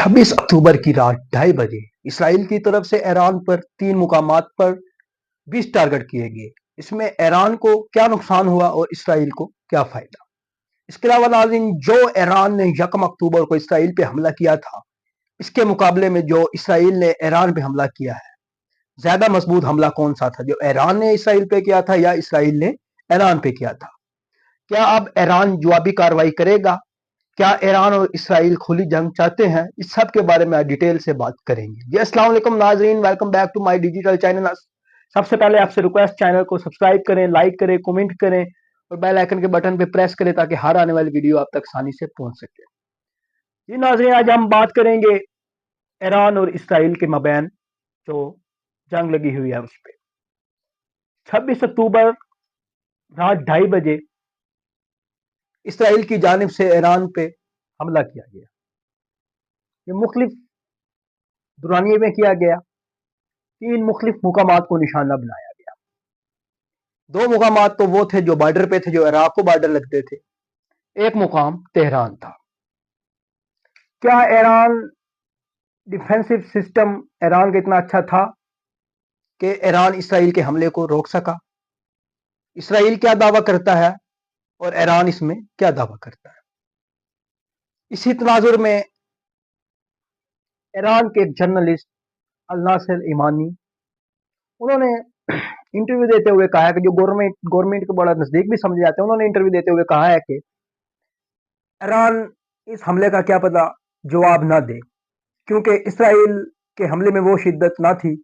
26 अक्टूबर की रात 2:30 बजे इसराइल की तरफ से ईरान पर 3 मुकामात पर 20 टारगेट किए गए। इसमें ईरान को क्या नुकसान हुआ और इसराइल को क्या फायदा। इसके अलावा नाज़रीन, जो ईरान ने 1 अक्टूबर को इसराइल पे हमला किया था, इसके मुकाबले में जो इसराइल ने ईरान पे हमला किया है, ज्यादा मजबूत हमला कौन सा था, जो ईरान ने इसराइल पे किया था या इसराइल ने ईरान पे किया था। क्या अब ईरान जवाबी कार्रवाई करेगा? क्या ईरान और इसराइल खुली जंग चाहते हैं? इस सब के बारे में डिटेल से बात करेंगे। जी अस्सलाम वालेकुम नाजरीन, welcome back to my digital channel. सबसे पहले आपसे रिक्वेस्ट, चैनल को सब्सक्राइब करें, लाइक करें, कमेंट करें और बेल आइकन के बटन पे प्रेस करें ताकि हर आने वाली वीडियो आप तक आसानी से पहुंच सके। जी नाजरीन, आज हम बात करेंगे ईरान और इसराइल के मबैन जो जंग लगी हुई है उस पर। 26 अक्टूबर रात 2:30 बजे इसराइल की जानिब से ईरान पे हमला किया गया। ये मुख्तलिफ दुरानिये में किया गया। 3 मुख्तलिफ मुकामात को निशाना बनाया गया। 2 मुकामात तो वो थे जो बॉर्डर पे थे, जो इराक को बॉर्डर लगते थे। एक मुकाम तेहरान था। क्या ईरान डिफेंसिव सिस्टम ईरान का इतना अच्छा था कि ईरान इसराइल के हमले को रोक सका? इसराइल क्या दावा करता है और ईरान इसमें क्या दावा करता है? इसी तनाजुर में ईरान के एक जर्नलिस्ट अल नासिर ईमानी, उन्होंने इंटरव्यू देते हुए कहा है कि जो गवर्नमेंट को बड़ा नजदीक भी समझे जाते हैं, उन्होंने इंटरव्यू देते हुए कहा है कि ईरान इस हमले का क्या पता जवाब ना दे, क्योंकि इसराइल के हमले में वो शिद्दत ना थी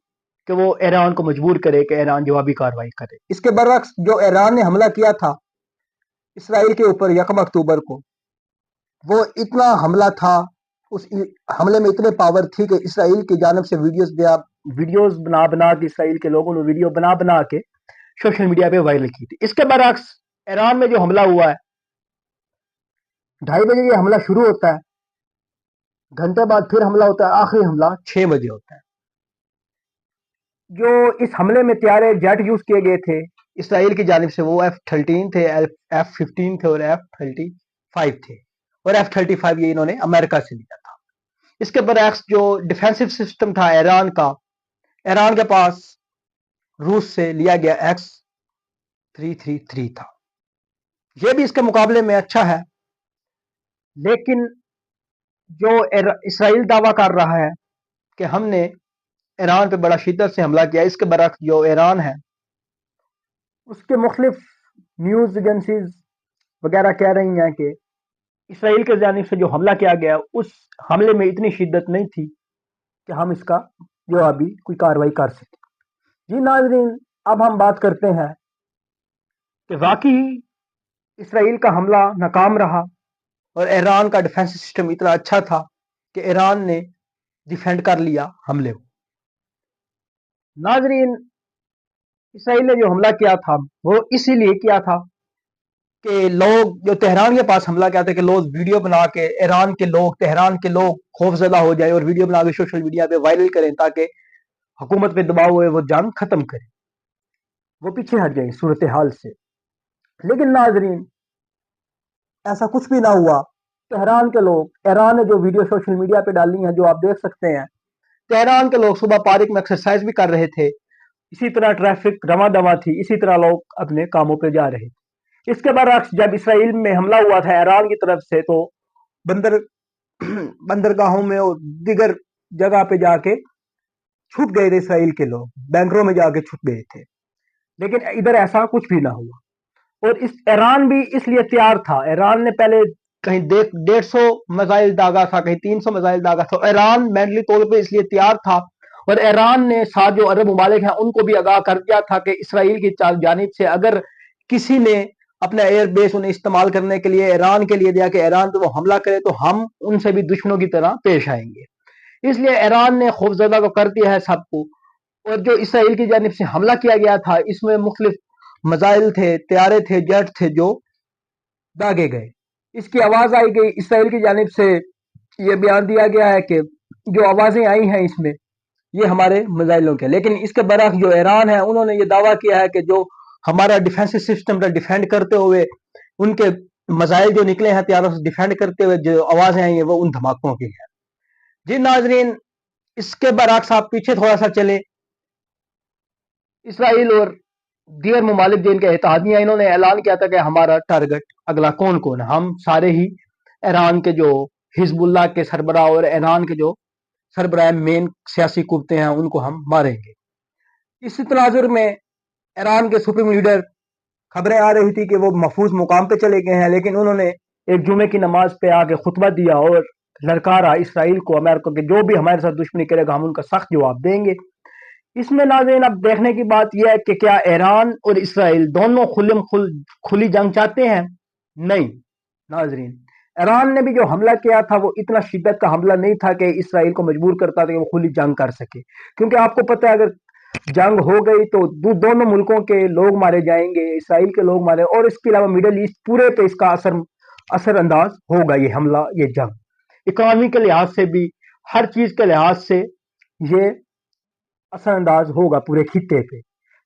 कि वो ईरान को मजबूर करे कि ईरान जवाबी कार्रवाई करे। इसके बरअक्स जो ईरान ने हमला किया था इसराइल के ऊपर 1 अक्टूबर को, वो इतना हमला था, उस हमले में इतने पावर थी कि इसराइल की जानिब से वीडियोस बना बना के इसराइल के लोगों ने वीडियो बना बना के सोशल मीडिया पे वायरल की थी। इसके बरअक्स ईरान में जो हमला हुआ है, 2:30 बजे ये हमला शुरू होता है, घंटे बाद फिर हमला होता है, आखिरी हमला 6 बजे होता है। जो इस हमले में तैयारे जेट यूज किए गए थे इसराइल की जानिब से, वो F-13 थे, F-15 थे और F-35 थे, और F-35 ये इन्होंने अमेरिका से लिया था। इसके बरअक्स जो डिफेंसिव सिस्टम था ईरान का, ईरान के पास रूस से लिया गया X-333 था। यह भी इसके मुकाबले में अच्छा है, लेकिन जो इसराइल दावा कर रहा है कि हमने ईरान पे बड़ा शिद्दत से हमला किया, इसके बरअक्स जो ईरान है उसके मुख्तलिफ न्यूज एजेंसीज वगैरह कह रही हैं कि इसराइल के जानिब से जो हमला किया गया, उस हमले में इतनी शिद्दत नहीं थी कि हम इसका जवाबी कोई कार्रवाई कर सके। जी नाजरीन, अब हम बात करते हैं कि वाकई इसराइल का हमला नाकाम रहा और ईरान का डिफेंस सिस्टम इतना अच्छा था कि ईरान ने डिफेंड कर लिया हमले को। नाजरीन, इसराइल ने जो हमला किया था वो इसीलिए किया था कि लोग जो तेहरान के पास हमला किया था, कि लोग वीडियो बना के ईरान के लोग, तेहरान के लोग खौफजदा हो जाए और वीडियो बना के सोशल मीडिया पे वायरल करें ताकि हुकूमत पे दबाव हुए वो जंग खत्म करे, वो पीछे हट जाए सूरत हाल से। लेकिन नाजरीन, ऐसा कुछ भी ना हुआ। तेहरान के लोग, ईरान ने जो वीडियो सोशल मीडिया पे डाली हैं, जो आप देख सकते हैं, तेहरान के लोग सुबह पार्क में एक्सरसाइज भी कर रहे थे, इसी तरह ट्रैफिक रवा दवा थी, इसी तरह लोग अपने कामों पे जा रहे थे। इसके बरअक्स जब इसराइल में हमला हुआ था ईरान की तरफ से, तो बंदरगाहों में और दिगर जगह पे जाके छुप गए थे इसराइल के लोग, बैंकरों में जाके छुप गए थे। लेकिन इधर ऐसा कुछ भी ना हुआ और इस ईरान भी इसलिए तैयार था। ईरान ने पहले कहीं 150 मिसाइल दागा था, कहीं 300 मिसाइल दागा था। ईरान मेंटली तौर पे इसलिए तैयार था और ईरान ने साथ जो अरब ममालिक हैं उनको भी आगाह कर दिया था कि इसराइल की जानिब से अगर किसी ने अपना एयर बेस उन्हें इस्तेमाल करने के लिए ईरान के लिए दिया कि ईरान पे वो हमला करे, तो हम उनसे भी दुश्मनों की तरह पेश आएंगे। इसलिए ईरान ने खौफजदा को कर दिया है सबको। और जो इसराइल की जानिब से हमला किया गया था, इसमें मुख्तलिफ मिसाइल थे, तैयारे थे, जेट थे जो दागे गए। इसकी आवाज आई गई इसराइल की जानिब से, यह बयान दिया गया है कि जो आवाजें आई हैं इसमें ये हमारे मिसाइलों के। लेकिन इसके बरअक्स जो ईरान है, उन्होंने ये दावा किया है कि जो हमारा डिफेंसिव सिस्टम का डिफेंड करते हुए उनके मिसाइल जो निकले हैं तैयारों से डिफेंड करते हुए जो आवाजें आई हैं वो उन धमाकों की है। जी नाजरीन, इसके बरक्स आप पीछे थोड़ा सा चले, इसराइल और दीगर ममालिक जिनके इत्तेहादियाँ, इन्होंने ऐलान किया था कि हमारा टारगेट अगला कौन कौन है, हम सारे ही ईरान के जो हिजबुल्लाह के सरबराह और ईरान के जो सरबराह मेन सियासी कुत्ते हैं उनको हम मारेंगे। इसी तनाजुर में ईरान के सुप्रीम लीडर, खबरें आ रही थी कि वो महफूज मुकाम पे चले गए हैं, लेकिन उन्होंने एक जुमे की नमाज पे आके खुतबा दिया और ललकारा इसराइल को, अमेरिका के जो भी हमारे साथ दुश्मनी करेगा हम उनका सख्त जवाब देंगे। इसमें नाज़रीन अब देखने की बात यह है कि क्या ईरान और इसराइल दोनों खुली जंग चाहते हैं? नहीं नाज़रीन, ईरान ने भी जो हमला किया था वो इतना शिद्दत का हमला नहीं था कि इसराइल को मजबूर करता था कि वो खुली जंग कर सके, क्योंकि आपको पता है अगर जंग हो गई तो दोनों मुल्कों के लोग मारे जाएंगे, इसराइल के लोग मारे, और इसके अलावा मिडल ईस्ट पूरे पे इसका असर अंदाज होगा ये हमला, ये जंग इकोनॉमी के लिहाज से भी, हर चीज के लिहाज से ये असरअंदाज होगा पूरे खित्ते पे।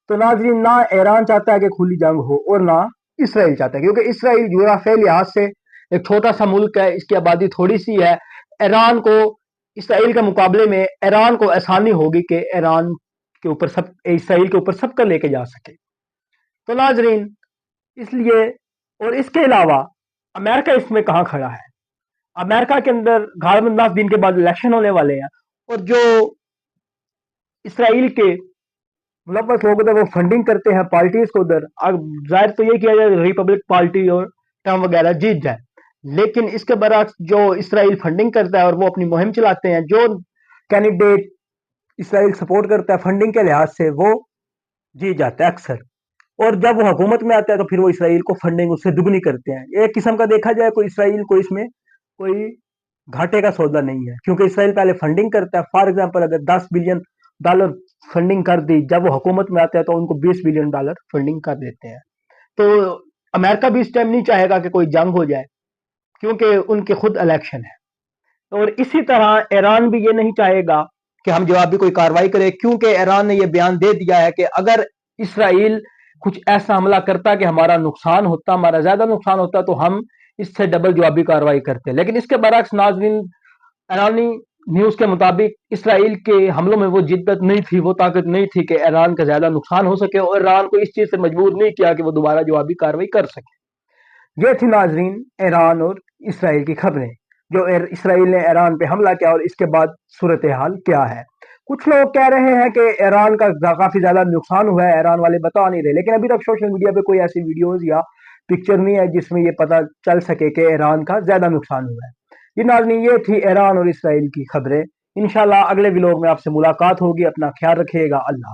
तो नाज़रीन, ना ईरान चाहता है कि खुली जंग हो और ना इसराइल चाहता है, क्योंकि इसराइल जुग्राफियाई लिहाज से एक छोटा सा मुल्क है, इसकी आबादी थोड़ी सी है। ईरान को इसराइल के मुकाबले में ईरान को आसानी होगी कि ईरान के ऊपर सब, इसराइल के ऊपर सबका लेके जा सके। तो नाज़रीन, इसलिए और इसके अलावा अमेरिका इसमें कहाँ खड़ा है? अमेरिका के अंदर गालिबन 10 दिन के बाद इलेक्शन होने वाले हैं, और जो इसराइल के मुलव्वस लोग उधर वो फंडिंग करते हैं पार्टीज को उधर, जाहिर तो ये किया जाए रिपब्लिक पार्टी और ट्रम्प वगैरह जीत जाए, लेकिन इसके बरक्स जो इसराइल फंडिंग करता है और वो अपनी मुहिम चलाते हैं, जो कैंडिडेट इसराइल सपोर्ट करता है फंडिंग के लिहाज से वो जीत जाता है अक्सर, और जब वो हुकूमत में आता है तो फिर वो इसराइल को फंडिंग उससे दुगनी करते हैं। एक किस्म का देखा जाए कोई इसराइल को इसमें कोई घाटे का सौदा नहीं है, क्योंकि इसराइल पहले फंडिंग करता है। फॉर एग्जांपल अगर $10 बिलियन फंडिंग कर दी, जब वो हुकूमत में आते हैं तो उनको $20 बिलियन फंडिंग कर देते हैं। तो अमेरिका भी इस टाइम नहीं चाहेगा कि कोई जंग हो जाए, क्योंकि उनके खुद इलेक्शन है। और इसी तरह ईरान भी ये नहीं चाहेगा कि हम जवाबी कोई कार्रवाई करें, क्योंकि ईरान ने ये बयान दे दिया है कि अगर इसराइल कुछ ऐसा हमला करता कि हमारा नुकसान होता, हमारा ज्यादा नुकसान होता, तो हम इससे डबल जवाबी कार्रवाई करते। लेकिन इसके बरक्स नाज़रीन, ईरानी न्यूज के मुताबिक इसराइल के हमलों में वो जिद्दत नहीं थी, वो ताकत नहीं थी कि ईरान का ज्यादा नुकसान हो सके, और ईरान को इस चीज से मजबूर नहीं किया कि वो दोबारा जवाबी कार्रवाई कर सके। ये थी नाज़रीन ईरान और इसराइल की खबरें, जो इसराइल ने ईरान पे हमला किया और इसके बाद सूरत हाल क्या है। कुछ लोग कह रहे हैं कि ईरान का काफी ज्यादा नुकसान हुआ है, ईरान वाले बता नहीं रहे, लेकिन अभी तक सोशल मीडिया पे कोई ऐसी वीडियोस या पिक्चर नहीं है जिसमें ये पता चल सके कि ईरान का ज्यादा नुकसान हुआ है। जी नाज़रीन, ये थी ईरान और इसराइल की खबरें। इंशाल्लाह अगले व्लॉग में आपसे मुलाकात होगी। अपना ख्याल रखिएगा। अल्लाह।